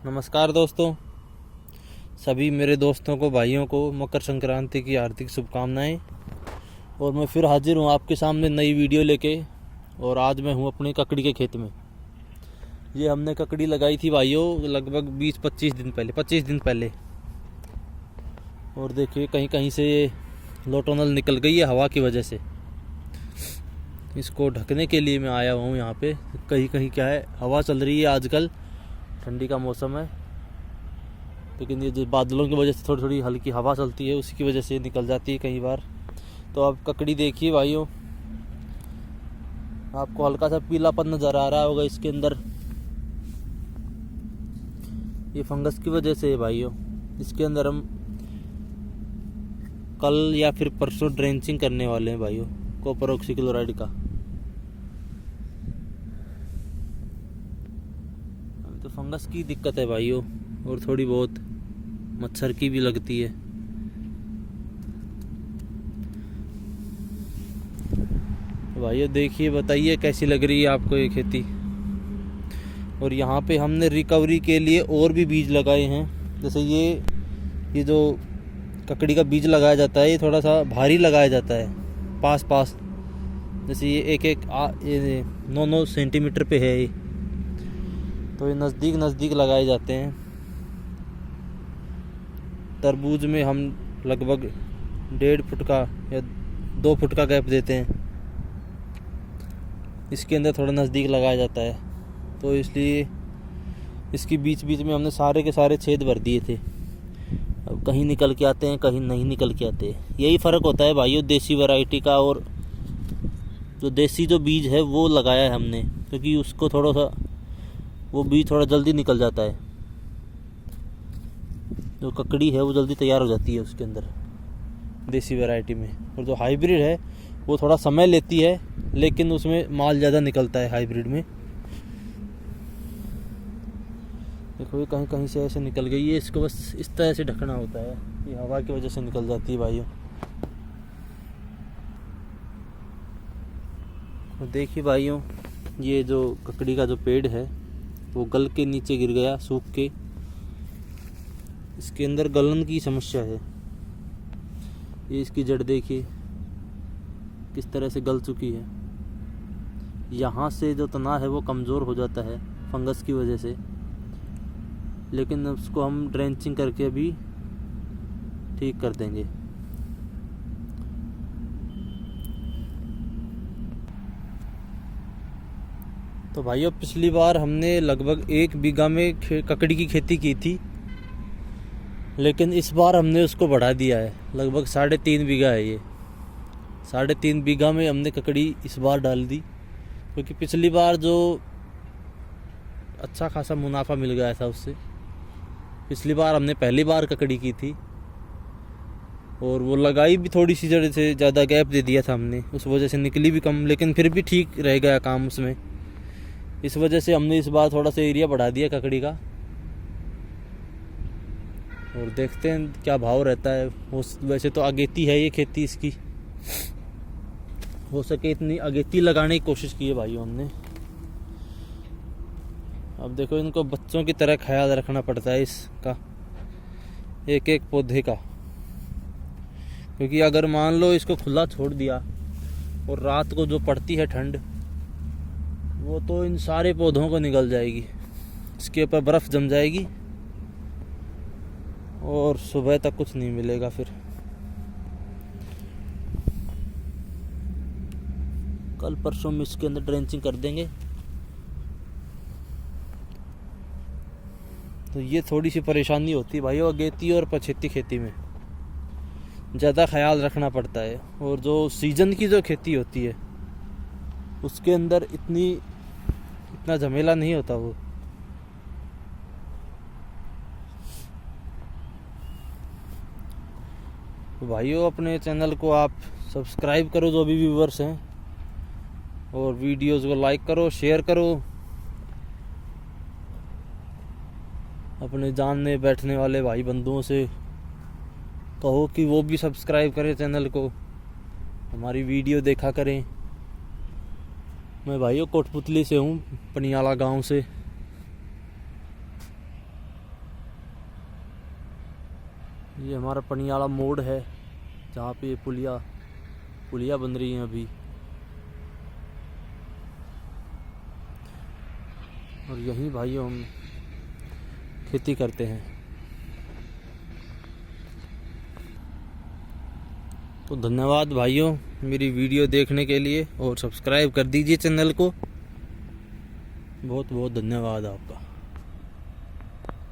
नमस्कार दोस्तों, सभी मेरे दोस्तों को, भाइयों को मकर संक्रांति की हार्दिक शुभकामनाएं। और मैं फिर हाजिर हूँ आपके सामने नई वीडियो लेके। और आज मैं हूँ अपने ककड़ी के खेत में। ये हमने ककड़ी लगाई थी भाइयों लगभग 20-25 दिन पहले, 25 दिन पहले। और देखिए कहीं कहीं से ये लोटोनल निकल गई है हवा की वजह से। इसको ढकने के लिए मैं आया हूँ यहाँ पे। कहीं कहीं क्या है, हवा चल रही है आजकल, ठंडी का मौसम है, लेकिन ये जो बादलों की वजह से थोड़ी थोड़ी हल्की हवा चलती है, उसी की वजह से निकल जाती है कई बार। तो अब ककड़ी देखिए भाइयों, आपको हल्का सा पीलापन नज़र आ रहा होगा इसके अंदर। ये फंगस की वजह से है भाइयों। इसके अंदर हम कल या फिर परसों ड्रेंचिंग करने वाले हैं भाइयों, कॉपर ऑक्सीक्लोराइड का। तो फंगस की दिक्कत है भाइयों, और थोड़ी बहुत मच्छर की भी लगती है। तो भाइयों देखिए, बताइए कैसी लग रही है आपको ये खेती। और यहाँ पे हमने रिकवरी के लिए और भी बीज लगाए हैं। जैसे ये जो ककड़ी का बीज लगाया जाता है, ये थोड़ा सा भारी लगाया जाता है, पास पास। जैसे ये ये 9-9 सेंटीमीटर पे है ये, तो ये नज़दीक नज़दीक लगाए जाते हैं। तरबूज में हम लगभग 1.5 फुट का या 2 फुट का गैप देते हैं। इसके अंदर थोड़ा नज़दीक लगाया जाता है, तो इसलिए इसकी बीच बीच में हमने सारे के सारे छेद भर दिए थे। अब कहीं निकल के आते हैं, कहीं नहीं निकल के आते। यही फ़र्क होता है भाइयों देसी वैरायटी का और जो देसी जो बीज है वो लगाया है हमने, क्योंकि उसको थोड़ा सा वो बीज थोड़ा जल्दी निकल जाता है। जो ककड़ी है वो जल्दी तैयार हो जाती है उसके अंदर देसी वैरायटी में। और जो हाइब्रिड है वो थोड़ा समय लेती है, लेकिन उसमें माल ज़्यादा निकलता है हाइब्रिड में। देखो ये कहीं कहीं से ऐसे निकल गई है, इसको बस इस तरह से ढकना होता है, ये हवा की वजह से निकल जाती है भाइयों। तो देखिए भाइयों, ये जो ककड़ी का जो पेड़ है वो गल के नीचे गिर गया, सूख के। इसके अंदर गलन की समस्या है। ये इसकी जड़ देखिए किस तरह से गल चुकी है। यहाँ से जो तना है वो कमज़ोर हो जाता है फंगस की वजह से, लेकिन उसको हम ड्रेंचिंग करके अभी ठीक कर देंगे। तो भाइयों पिछली बार हमने लगभग 1 बीघा में ककड़ी की खेती की थी, लेकिन इस बार हमने उसको बढ़ा दिया है। लगभग 3.5 बीघा है ये। 3.5 बीघा में हमने ककड़ी इस बार डाल दी, क्योंकि पिछली बार जो अच्छा खासा मुनाफा मिल गया था उससे। पिछली बार हमने पहली बार ककड़ी की थी और वो लगाई भी थोड़ी सी जड़ से, ज़्यादा गैप दे दिया था हमने, उस वजह से निकली भी कम, लेकिन फिर भी ठीक रह गया काम उसमें। इस वजह से हमने इस बार थोड़ा सा एरिया बढ़ा दिया ककड़ी का, और देखते हैं क्या भाव रहता है। वैसे तो अगेती है ये खेती, इसकी हो सके इतनी अगेती लगाने की कोशिश की है भाइयों हमने। अब देखो इनको बच्चों की तरह ख्याल रखना पड़ता है इसका, एक एक पौधे का। क्योंकि अगर मान लो इसको खुला छोड़ दिया और रात को जो पड़ती है ठंड, वो तो इन सारे पौधों को निगल जाएगी, इसके ऊपर बर्फ़ जम जाएगी और सुबह तक कुछ नहीं मिलेगा। फिर कल परसों में इसके अंदर ड्रेंचिंग कर देंगे। तो ये थोड़ी सी परेशानी होती है भाई अगेती और पछेती खेती में, ज़्यादा ख्याल रखना पड़ता है। और जो सीजन की जो खेती होती है उसके अंदर इतना झमेला नहीं होता वो। तो भाइयों अपने चैनल को आप सब्सक्राइब करो जो भी व्यूवर्स हैं, और वीडियोस को लाइक करो, शेयर करो। अपने जानने बैठने वाले भाई बंधुओं से कहो कि वो भी सब्सक्राइब करें चैनल को, हमारी वीडियो देखा करें। मैं भाइयों कोटपुतली से हूँ, पनियाला गांव से। ये हमारा पनियाला मोड़ है जहाँ पे पुलिया बन रही हैं अभी। और यहीं भाइयों हम खेती करते हैं। तो धन्यवाद भाइयों मेरी वीडियो देखने के लिए, और सब्सक्राइब कर दीजिए चैनल को। बहुत बहुत धन्यवाद आपका।